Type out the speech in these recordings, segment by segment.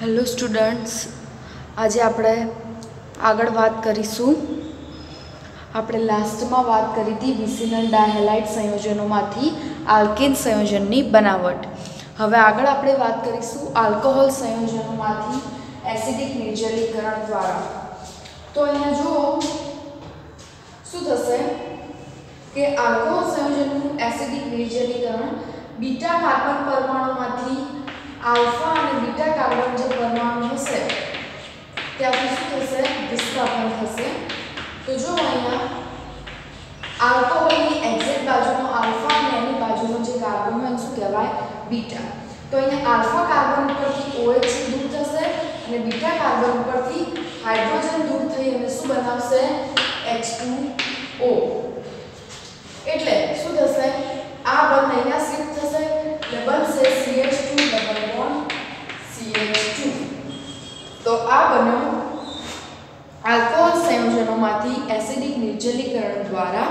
Hello students, आज આપણે આગળ વાત કરીશું। આપણે લાસ્ટમાં વાત કરી હતી વિસિનલ ડાયહેલાઇડ સંયોજનોમાંથી આલ્કેન સંયોજનની બનાવટ। હવે આગળ આપણે વાત કરીશું આલ્કોહોલ સંયોજનોમાંથી એસિડિક નિર્જલીકરણ દ્વારા। તો અહીંયા જુઓ શું થશે કે આલ્કોહોલ સંયોજનનું એસિડિક નિર્જલીકરણ બીટા કાર્બન પરમાણુમાંથી आल्फा और बीटा कार्बन जो परमाणु हशे त्याथी शुं थशे विस्थापन थशे। तो जो अहींया आल्कोहोलनी एक्ઝેક્ટ बाजुनो आल्फा और एनी बाजुनो जे कार्बन होय शुं कहेवाय बीटा। तो अहींया आल्फा कार्बन परथी OH दूर थशे અને बीटा कार्बन परथी हाइड्रोजन दूर थई અને શું બનાવશે H2O। એટલે શું થશે આ બંધ અહીંયા શિફ્ટ થશે એટલે બનશે CH2 ડબલ બોન્ડ CH2। તો આ બન્યો આલ્કોહોલ સંયોજનોમાંથી એસિડિક નિર્જલીકરણ દ્વારા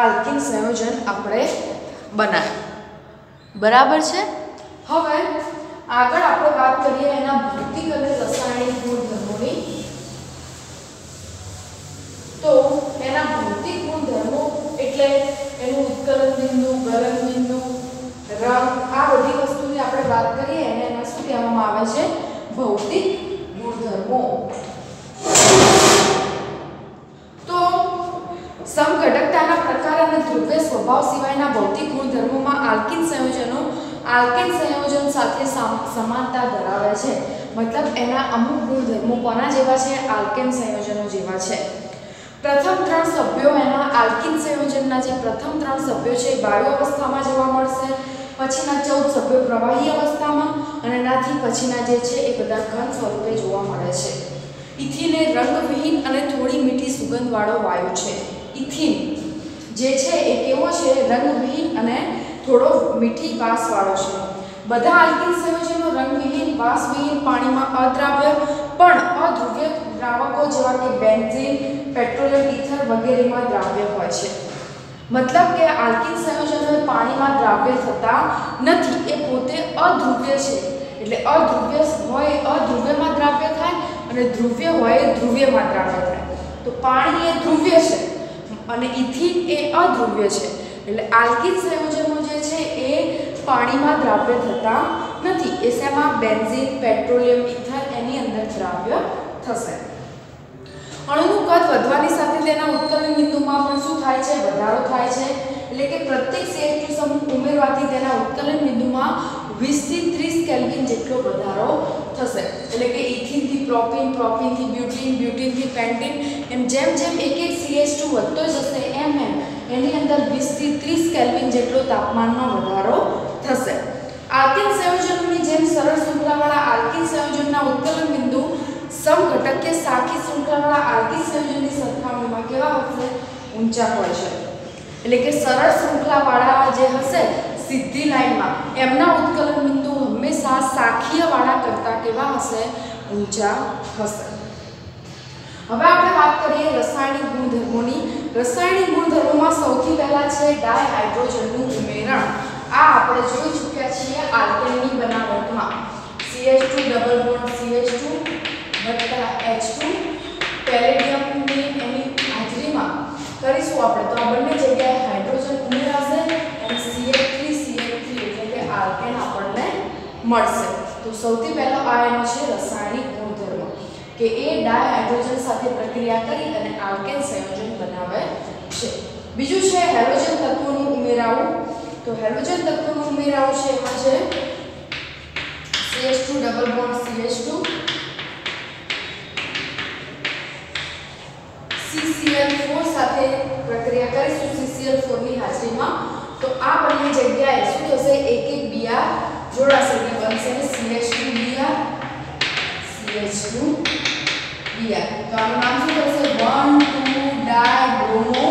આલ્કીન સંયોજન આપણે બનાવ્યું। બરાબર છે। હવે આગળ આપણે વાત કરીએ એના ભૌતિક અને રાસાયણિક ગુણધર્મોની। તો એના ભૌતિક ગુણધર્મો એટલે એનું ઉત્કલન બિંદુ, ગલન બિંદુ, રંગ, આ બધી વસ્તુની આપણે વાત કરીએ એને એના શું કહેવામાં આવે છે ભૌતિક ગુણધર્મો। તો સમઘટકતાના પ્રકાર અને ધ્રુવીય સ્વભાવ સિવાયના ભૌતિક ગુણધર્મોમાં આલ્કીન સંયોજનો આલ્કેન સંયોજન સાથે સમાનતા ધરાવે છે। મતલબ એના અમુક ગુણધર્મો કોના જેવા છે આલ્કેન સંયોજનો જેવા છે। प्रथम त्रण सभ्यों एना आल्कीन संयोजनना जे प्रथम त्रण सभ्यों छे वायु अवस्थामां जोवा मळशे, पछीना 14 सभ्यों प्रवाही अवस्थामां अने एनाथी पछीना जे छे ए बधा घन स्वरूपे जोवा मळे छे। इथीन ए रंगविहीन अने थोड़ी मीठी सुगंधवाळो वायु छे। इथीन जे छे ए केवो छे रंगविहीन अने थोड़ो मीठी वासवाळो छे। बधा आल्कीन संयोजनो रंगविहीन वासविहीन पाणीमां अद्राव्य पण अध्रुव्य द्रावको जेवा के बेन्जीन, पेट्रोलियम ईथर वगैरह में द्राव्य होय छे। मतलब के आल्कीन संयोजनो पाणीमां द्राव्य थता नथी, ए पोते अध्रुव्य छे। એટલે अध्रुव्य होय अध्रुव्यमां द्राव्य थाय અને ધ્રુવ્ય હોય ધ્રુવ્યમાં દ્રાવ્ય થાય। તો પાણી એ ધ્રુવ્ય છે અને ઇથિન એ અધ્રુવ્ય છે। એટલે આલ્કીન સંયોજનો જે છે એ પાણીમાં દ્રાવ્ય થતા નથી। એ શેમાં બેન્ઝીન, પેટ્રોલિયમ ઈથર એની અંદર દ્રાવ્ય થશે। अणुનું કદ વધવાની સાથે તેના ઉત્કલન બિંદુમાં પણ શું થાય છે વધારો થાય છે। એટલે કે પ્રત્યેક CH2 સમૂહ ઉમેરવાથી તેના ઉત્કલન બિંદુમાં 20 થી 30 કેલ્વિન જેટલો વધારો થશે। એટલે કે ઇથિન થી પ્રોપીન, પ્રોપીન થી બ્યુટીન, બ્યુટીન થી પેન્ટીન એમ જેમ જેમ એક એક CH2 વધતો જશે એમ એમ એની અંદર 20 થી 30 કેલ્વિન જેટલો તાપમાનનો વધારો થશે। આલ્કીન સંયોજનોની જેમ સરળ શૃંખલાવાળા આલ્કીન સંયોજનના ઉત્કલન બિંદુ समघटक के साखी श्रृंखलावाळा आल्कीन संयोजननी सरखामणीमां केवा हशे ऊंचा होय छे। એટલે કે સરળ શૃંખલાવાળા જે હશે સીધી લાઈનમાં એમના ઉત્કલન બિંદુ હંમેશા સાખીયવાળા કરતા કેવા હશે ઊંચા હશે। હવે આપણે વાત કરીએ રાસાયણિક ગુણધર્મોની। રાસાયણિક ગુણધર્મોમાં સૌથી પહેલા છે ડાયહાઇડ્રોજનનું ઉમેરણ। આ આપણે જોઈ ચૂક્યા છીએ આલ્કેનની બનાવટમાં CH2 ડબલ બોન્ડ CH2 वत्ता H2 પેલેડિયમ ની એની હાજરીમાં કરીશું આપણે। તો આ બંને જગ્યાએ હાઇડ્રોજન ઉમેરાશે અને CH3 એટલે કે આલ્કેન આપણને મળશે। તો સૌથી પહેલો આ એનો છે રાસાયણિક ગુણધર્મ કે એ ડાયહાઇડ્રોજન સાથે પ્રક્રિયા કરી અને આલ્કેન સંયોજન બનાવે છે। બીજું છે હેલોજન તત્વોનું ઉમેરાવું। તો હેલોજન તત્વોનું ઉમેરાવું છે એમાં છે CH2 double bond CH2 CCl4 સાથે પ્રક્રિયા કરીશું CCl4 ની હાજરીમાં। તો આ બંને જગ્યાએ શું થશે એક એક બીઆર જોડાશે એટલે બનશે CH2 બીઆર CH2 બીઆર। તો આનું નામ શું થશે 1,2 ડાયબ્રોમો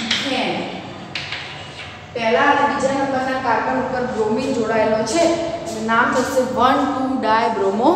ઇથેન। પહેલા અને બીજા નંબરના કાર્બન ઉપર બ્રોમિન જોડાયેલો છે એટલે નામ થશે 1,2 ડાયબ્રોમો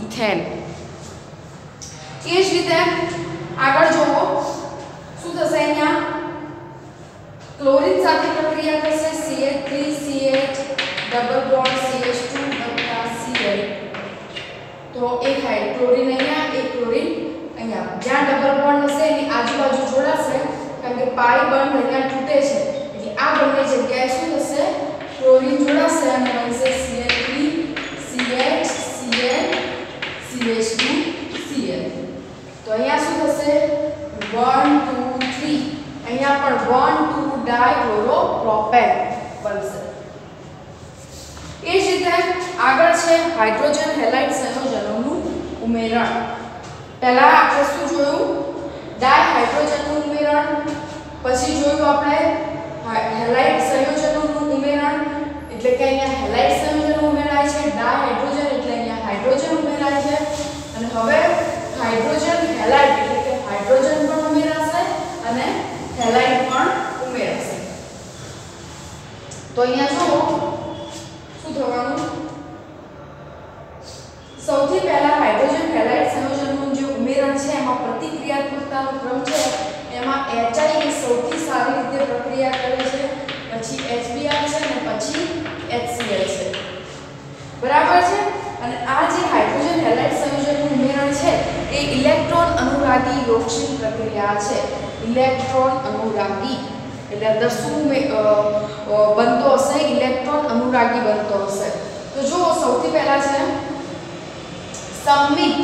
ઇથેન। એ જ રીતે આગળ જોવો શું થશે અહીંયા ક્લોરીન સાથે પ્રક્રિયા કરશે CH3CH double bond CH2 Cl થાય ક્લોરીન અહીંયા એક ક્લોરીન અહીંયા જ્યાં ડબલ બોન્ડ હશે એની આજુબાજુ જોડાશે કારણ કે પાઈ બોન્ડ અહીંયા તૂટે છે એટલે આ બંને જગ્યાએ શું થશે ક્લોરીન જોડાશે અને બનશે CH3 CH Cl CH2 Cl તો અહીંયા શું થશે 1 2 3 અહીંયા પણ 1 2 ડાયક્લોરોપ્રોપેન બનશે એ જ રીતે આગળ છે હાઇડ્રોજન હેલાઇડ સંયોજનોનું ઉમેરણ પહેલા આપણે શું જોયું ડાયહાઇડ્રોજનનું ઉમેરણ પછી જોયું આપણે હેલાઇડ સંયોજનોનું ઉમેરણ એટલે કે અહીંયા હેલાઇડ સંયોજનો ઉમેરાય છે ડાયહાઇડ્રોજન એટલે અહીંયા હાઇડ્રોજન ઉમેરાય છે અને હવે હાઇડ્રોજન હેલાઇડ એટલે કે હાઇડ્રોજન પણ ઉમેરાશે અને હેલાઇડ પણ ઉમેરાશે તો અહીંયા જો શું થવાનું સૌથી પહેલા હાઇડ્રોજન હેલાઇડ સંયોજનનું જે ઉમેરણ છે એમાં પ્રતિક્રિયાત્મકતાનો ક્રમ છે એમાં HI એ સૌથી સારી રીતે પ્રક્રિયા કરે છે પછી HBr છે અને પછી HCl છે બરાબર છે અને આ જે હાઇડ્રોજન હેલાઇડ સંયોજનનું ઉમેરણ છે એ ઇલેક્ટ્રોન અનુરાગી યોગશીલ પ્રક્રિયા છે ઇલેક્ટ્રોન અનુરાગી એટલે અંદર શું બનતો હશે ઇલેક્ટ્રોન અનુરાગી બનતો હશે તો જો સૌથી પહેલા છે સંમિત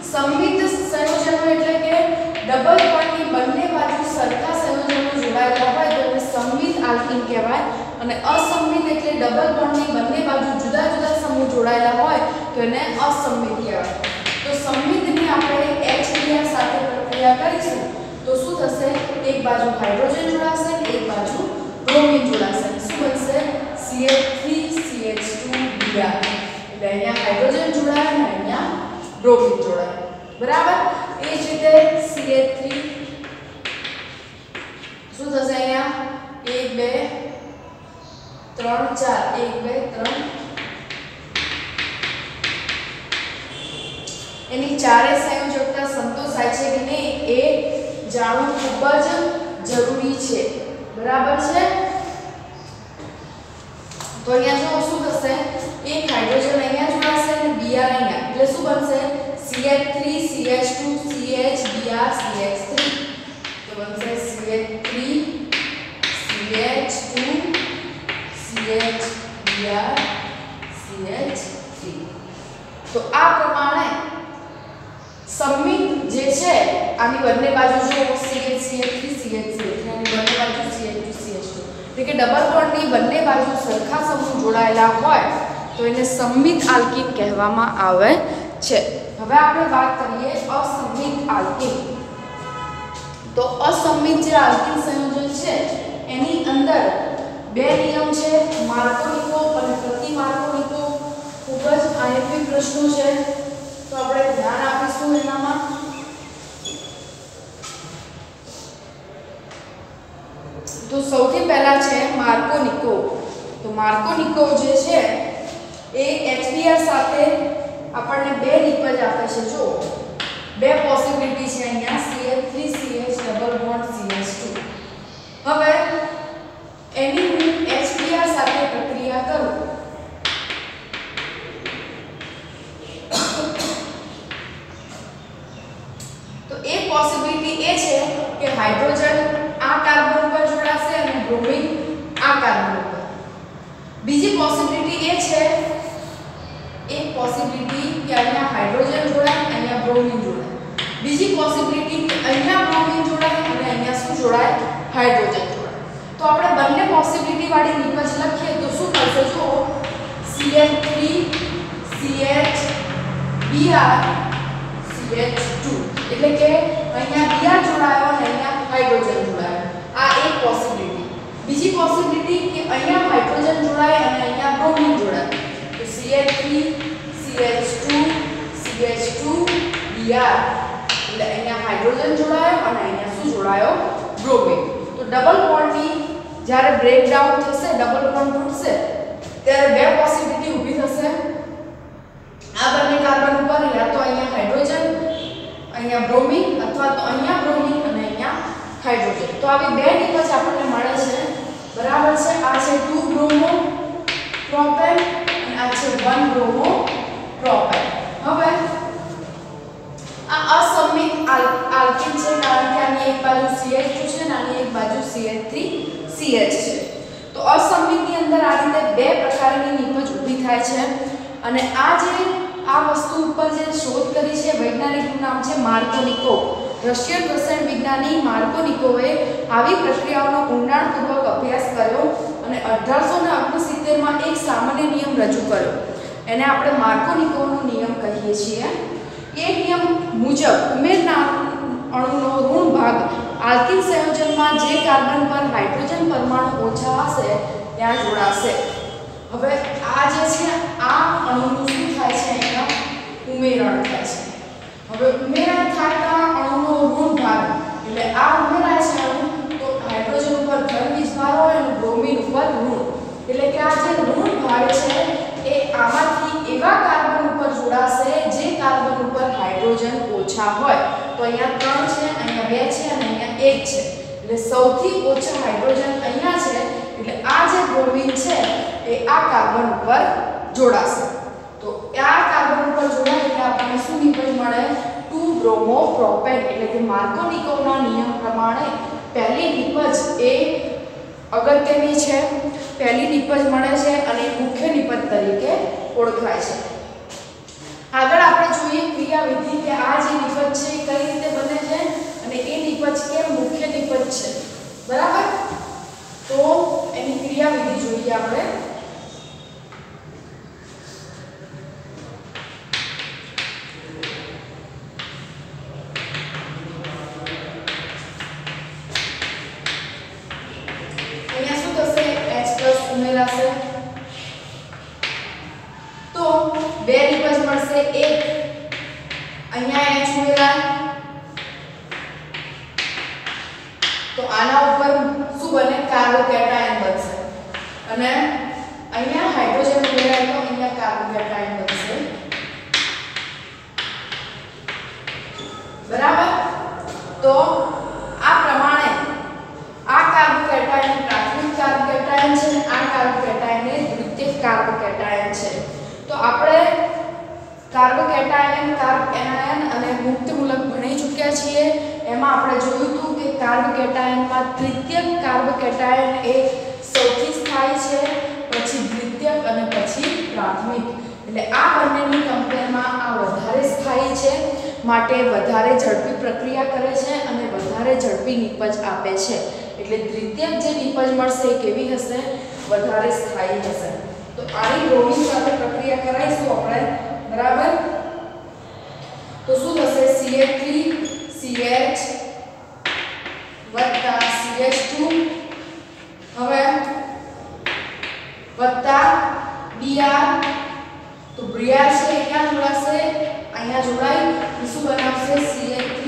સંયોજનો એટલે કે ડબલ બોન્ડની બંને બાજુ સરખા સંયોજનો જોડાયેલા હોય તો એને સંમિત આલ્કીન કહેવાય અને અસંમિત એટલે ડબલ બોન્ડની બંને બાજુ જુદા જુદા સમૂહ જોડાયેલા હોય તો એને અસંમિત કહેવાય તો સંમિતની આપણે HBr સાથે પ્રક્રિયા કરીશું તો શું થશે એક બાજુ હાઇડ્રોજન જોડાશે અને એક બાજુ બ્રોમિન જોડાશે શું બનશે CH3 CH2 Br એટલે અહીંયા હાઇડ્રોજન જોડાય અને અહીંયા બ્રોમિન જોડાય બરાબર એ જ રીતે CH3 શું થશે અહીંયા 1 2 3 4 1 2 3 એની ચારે સંયોજકતા સંતોષાય છે કે નહીં એ જાણવું ખૂબ જ જરૂરી છે બરાબર છે તો અહીંયા જો શું થશે એક હાઇડ્રોજન અહીંયા જોડાશે અને Br અહીંયા એટલે શું બનશે CH3 CH2 CH Br CH3 તો બનશે CH3 CH2 CH Br CH3 તો આ પ્રમાણે સંમિત જે છે આની બંને બાજુ જો CH3 CH3 આની બંને બાજુ CH2 CH2 એટલે કે ડબલ બોન્ડની બંને બાજુ સરખા સમૂહ જોડાયેલા હોય તો એને સંમિત આલ્કીન કહેવામાં આવે છે હવે આપણે વાત કરીએ અસંમિત આલ્કીન તો અસંમિત જે આલ્કીન સંયોજન છે એની અંદર બે નિયમ છે માર્કોનિકોવ અને પ્રતિમાર્કોનિકોવ ખૂબ જ આઈએમપી પ્રશ્નો છે તો આપણે ધ્યાન આપીશું એનામાં તો સૌથી પહેલા છે માર્કોનિકોવ તો માર્કોનિકોવ જે છે એ HBr સાથે આપણને બે નિપજ આપે છે જો બે પોસિબિલિટી છે અહીંયા CH3 CH double bond CH2 હવે એની હું HBr સાથે પ્રક્રિયા કરું તો એક પોસિબિલિટી એ છે કે હાઇડ્રોજન આ કાર્બન ઉપર જોડાશે અને બ્રોમિન આ કાર્બન ઉપર બીજી પોસિબિલિટી એ છે એક પોસિબિલિટી કે અહીંયા હાઇડ્રોજન જોડાય અહીંયા બ્રોમિન જોડાય બીજી પોસિબિલિટી કે અહીંયા બ્રોમિન જોડાય અને અહીંયા શું જોડાય હાઇડ્રોજન જોડાય તો આપણે બંને પોસિબિલિટી વાળી નિપજ લખીએ તો શું થશે જો CH3 CH Br CH2 એટલે કે અહીંયા Br જોડાયો અને અહીંયા હાઇડ્રોજન જોડાયો આ એક પોસિબિલિટી બીજી પોસિબિલિટી કે અહીંયા હાઇડ્રોજન જોડાય અને અહીંયા બ્રોમિન જોડાય તો CH3 CH2 CH2 Br એટલે અહીંયા હાઇડ્રોજન જોડાયો અને અહીંયા શું જોડાયો બ્રોમિન તો ડબલ બોન્ડની જ્યારે બ્રેકડાઉન થશે ડબલ બોન્ડ તૂટશે ત્યારે બે પોસિબિલિટી ઊભી થશે આ બંને કાર્બન ઉપર યા તો અહીંયા હાઇડ્રોજન અહીંયા બ્રોમિન અથવા તો અહીંયા બ્રોમિન અને અહીંયા હાઇડ્રોજન તો આવી બે નિપજ આપણને મળે છે બરાબર છે આ છે 2 બ્રોમો પ્રોપેન અને આ છે 1 બ્રોમો પ્રોપેન હવે અને આ વસ્તુ ઉપર જે શોધ કરી છે વૈજ્ઞાનિકનું નામ છે માર્કોનિકોવ. રશિયન રસાયણ વિજ્ઞાની માર્કોનિકોવે આવી પ્રક્રિયાઓનો ઊંડાણપૂર્વક અભ્યાસ કર્યો અને 1869 માં એક સામાન્ય નિયમ રજૂ કર્યો. એને આપણે માર્કોનિકોવનો નિયમ કહીએ છીએ. એ નિયમ મુજબ ઉમેરનાર અણુનો ઋણ ભાગ આલ્કિન સંયોજનમાં જે કાર્બન પર હાઇડ્રોજન પરમાણુ ઓછા હશે ત્યાં જોડાશે. હવે આ જે છે આ અણુનું શું થાય છે અહીંયા ઉમેરણ થાય છે. હવે ઉમેરણ થતા અણુનો ઋણ ભાગ એટલે આ ઉમેરાય છે અણુ તો હાઇડ્રોજન ઉપર ધન વીજભાર હોય અને બ્રોમિન ઉપર ઋણ એટલે કે આ જે ઋણ ભાગ છે એ આમાંથી એવા કાર્બન ઉપર જોડાશે જે કાર્બન ઉપર હાઇડ્રોજન ઓછા હોય. તો અહીંયા 3 છે, અહીંયા 2 છે અને અહીંયા 1 છે. એટલે સૌથી ઓછા હાઇડ્રોજન અહીંયા છે એટલે આ જે બ્રોમિન છે એ આ કાર્બન ઉપર જોડાશે. તો આ કાર્બન ઉપર જોડાય એટલે આપણને શું નિપજ મળે 2-bromopropane એટલે કે માર્કોનિકોવના નિયમ પ્રમાણે પહેલી નિપજ એ અગત્યની છે. પહેલી નિપજ મળે છે અને મુખ્ય નિપજ તરીકે ઓળખાય છે. આગળ આપણે જોઈએ ક્રિયાવિધિ કે આ જે નિપજ છે એ કઈ રીતે બને છે અને એ નિપજ કેમ મુખ્ય નિપજ છે. બરાબર? તો એની ક્રિયાવિધિ જોઈએ આપણે. અહીંયા શું થશે H+ ઉમેરાશે તો બે નિપજ મળશે. એક અહીંયા H ઉમેરાય તો આના ઉપર શું બને કાર્બોકેટાયન બનશે અને અહીંયા હાઇડ્રોજન ઉમેરાય તો અહીંયા કાર્બોકેટાયન બનશે. બરાબર? તો આ પ્રમાણે આ કાર્બોકેટાયન પ્રાથમિક કાર્બોકેટાયન છે અને આ કાર્બોકેટાયન એ દ્વિતીયક કાર્બોકેટાયન છે. તો આપણે કાર્બોકેટાયન કાર્બએનાયન અને મુક્ત મૂલક ભણી ચૂક્યા છીએ. એમાં આપણે જોયું હતું કે કાર્બોકેટાયનમાં તૃતીયક કાર્બોકેટાયન એ સૌથી સ્થાયી છે, પછી દ્વિતીયક અને પછી પ્રાથમિક. એટલે આ બંનેની કમ્પેરમાં આ વધારે સ્થાયી છે માટે વધારે ઝડપી પ્રક્રિયા કરે છે અને વધારે ઝડપી નિપજ આપે છે. એટલે દ્વિતીયક જે નિપજ મળશે એ કેવી હશે વધારે સ્થાયી હશે. તો આની બ્રોમિન સાથે પ્રક્રિયા કરાઈશું આપણે. બરાબર? તો શું થશે CH3CH વત્તા CH2 હવે વત્તા Br. તો Br છે એ ક્યાં જોડાશે અહીંયા જોડાઈ શું બનાવશે CH2.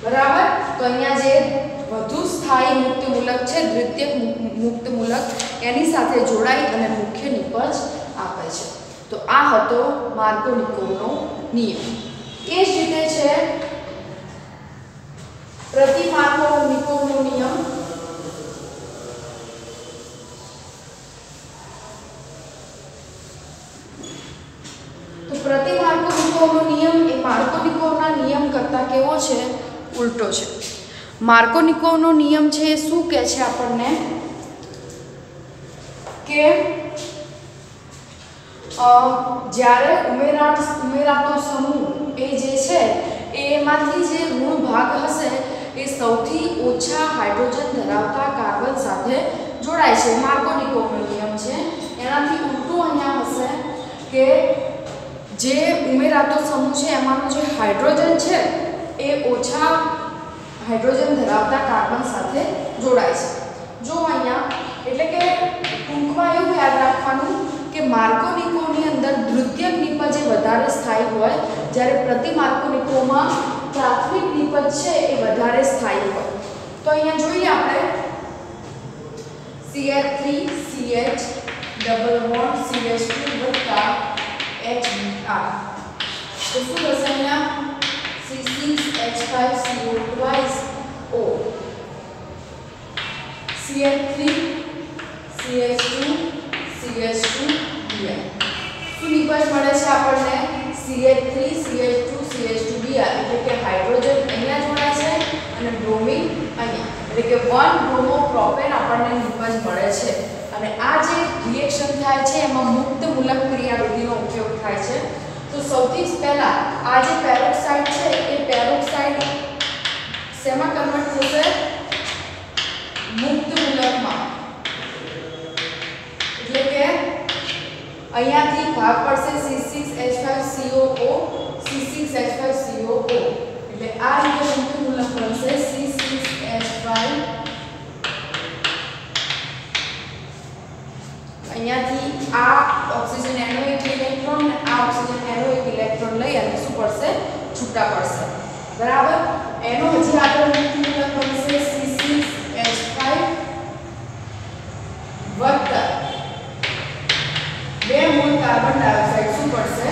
બરાબર? તો અહીંયા જે વધુ સ્થાયી મુક્ત મૂલક છે દ્વિતીયક મુક્ત મૂલક એની સાથે જોડાઈ અને મુખ્ય નિપજ આપે છે. તો આ હતો માર્કોનિકોવનો નિયમ. એ જ રીતે છે પ્રતિ માર્કોનિકોવનો નિયમ. તો પ્રતિ માર્કોનિકોવનો નિયમ એ માર્કોનિકોવના નિયમ કરતા કેવો છે ઉલટો છે. માર્કોનિકોવનો નિયમ છે એ શું કહે છે આપણને કે જ્યારે ઉમેરાતો સમૂહ એ જે છે એમાંથી જે ઋણ ભાગ હશે એ સૌથી ઓછા હાઇડ્રોજન ધરાવતા કાર્બન સાથે જોડાય છે. માર્કોનિકોવનો નિયમ છે. એનાથી ઉલટું અહીંયા હશે કે જે ઉમેરાતો સમૂહ છે એમાંનો જે હાઇડ્રોજન છે એ ઓછા હાઇડ્રોજન ધરાવતા કાર્બન સાથે જોડાય છે. જો અહીંયા એટલે કે ટૂંકમાં એવું યાદ રાખવાનું કે માર્કોનિકોવની અંદર દ્વિતીયક નિપજ એ વધારે સ્થાયી હોય જ્યારે પ્રતિ માર્કોનિકોવમાં પ્રાથમિક નિપજ છે એ વધારે સ્થાયી હોય. તો અહીંયા જોઈએ આપણે CH3CH ડબલ બોન્ડ CH2 વત્તા HBr. તો શું થશે અહીંયા C6H5CO twice O CH3 CH2 CH2 Br. શું નિપજ મળે છે આપણને CH3 CH2 CH2 Br એટલે કે હાઇડ્રોજન અહીંયા જોડાય છે અને બ્રોમિન અહીંયા એટલે કે 1 બ્રોમો પ્રોપેન આપણને નિપજ મળે છે અને આ જે રિએક્શન થાય છે એમાં મુક્ત મૂલક ક્રિયાવિધિનો ઉપયોગ થાય છે। તો સૌથી પહેલા આ જે પેરોક્સાઇડ છે એ પેરોક્સાઇડ શેમાં કન્વર્ટ થશે? મુક્ત મૂલકમાં। એટલે કે અહીંયાથી ભાગ પડશે C6H5COO C6H5COO એટલે આ રીતે મુક્ત મૂલક બનશે C6H5 અહીંયાથી આ ઓક્સિજન એનો એક ઇલેક્ટ્રોન ને આ ઓક્સિજન એનો એક ઇલેક્ટ્રોન લઈ અને શું પડશે? છૂટા પડશે। બરાબર। એનો હજી આગળ મુક્ત મૂલક બનશે C6H5 વત્તા 2 મોલ કાર્બન ડાયોક્સાઇડ શું પડશે?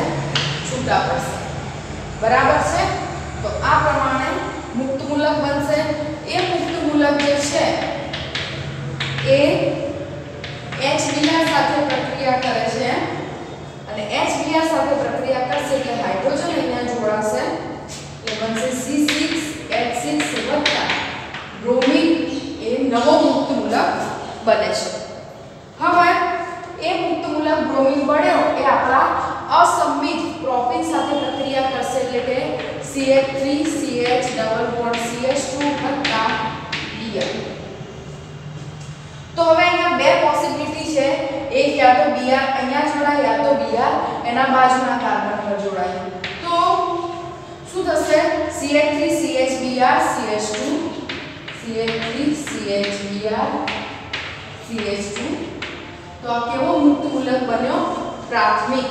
છૂટા પડશે। બરાબર છે। તો આ પ્રમાણે મુક્ત મૂલક બનશે। એ મુક્ત મૂલક જે છે એ HBr સાથે પ્રક્રિયા કરે છે અને HBr સાથે પ્રક્રિયા કરશે એટલે હાઇડ્રોજન અહીંયા જોડાશે એટલે બનશે C6H6 વત્તા બ્રોમિન એ નવો મુક્ત મૂલક બને છે। હવે એ મુક્ત મૂલક બ્રોમિન બન્યો એ આપણા અસંમિત પ્રોપીન સાથે પ્રક્રિયા કરશે એટલે કે CH3CH ડબલ બોન્ડ CH2 વત્તા Br। તો હવે અહીંયા બે પોસિબિલિટી છે, એક યા તો Br અહીંયા જોડાય યા તો Br એના બાજુના કાર્બન પર જોડાય। તો શું થશે? CH3CHBr CH2 CH3CHBr CH2 તો આ કેવો મુક્ત મૂલક બન્યો? પ્રાથમિક।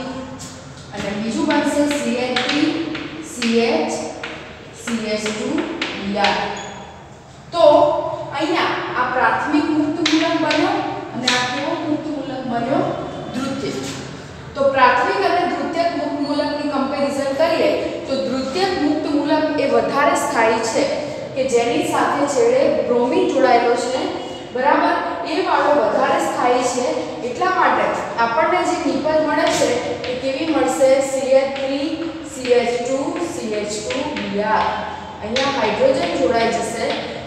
અને બીજું બનશે CH3CH CH2Br। તો અહીંયા આ પ્રાથમિક મુક્ત મૂલક બન્યો અને આ કેવો મુક્ત મૂલક બન્યો? દ્વિતીયક। તો પ્રાથમિક અને દ્વિતીયક મુક્ત મૂલકની કમ્પેરિઝન કરીએ તો દ્વિતીયક મુક્ત મૂલક એ વધારે સ્થાયી છે કે જેની સાથે છેડે બ્રોમિન જોડાયેલો છે। બરાબર। એ વાળો વધારે સ્થાયી છે એટલા માટે આપણને જે નિપજ મળે છે એ કેવી મળશે? CH3CH2 CH2Br। અહીંયા હાઇડ્રોજન જોડાઈ જશે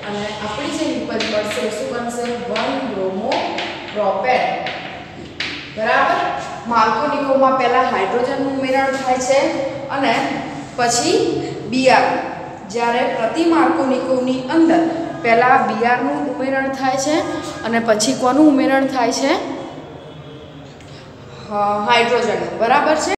અને આપણી જે નિપજ મળશે શું બનશે? 1 બ્રોમો પ્રોપેન। બરાબર। માર્કોનિકોમાં પહેલા હાઇડ્રોજનનું ઉમેરણ થાય છે અને પછી Br। જ્યારે પ્રતિ માર્કોનિકોની અંદર પહેલા Br નું ઉમેરણ થાય છે અને પછી કોનું ઉમેરણ થાય છે? હાઇડ્રોજનનું। બરાબર છે।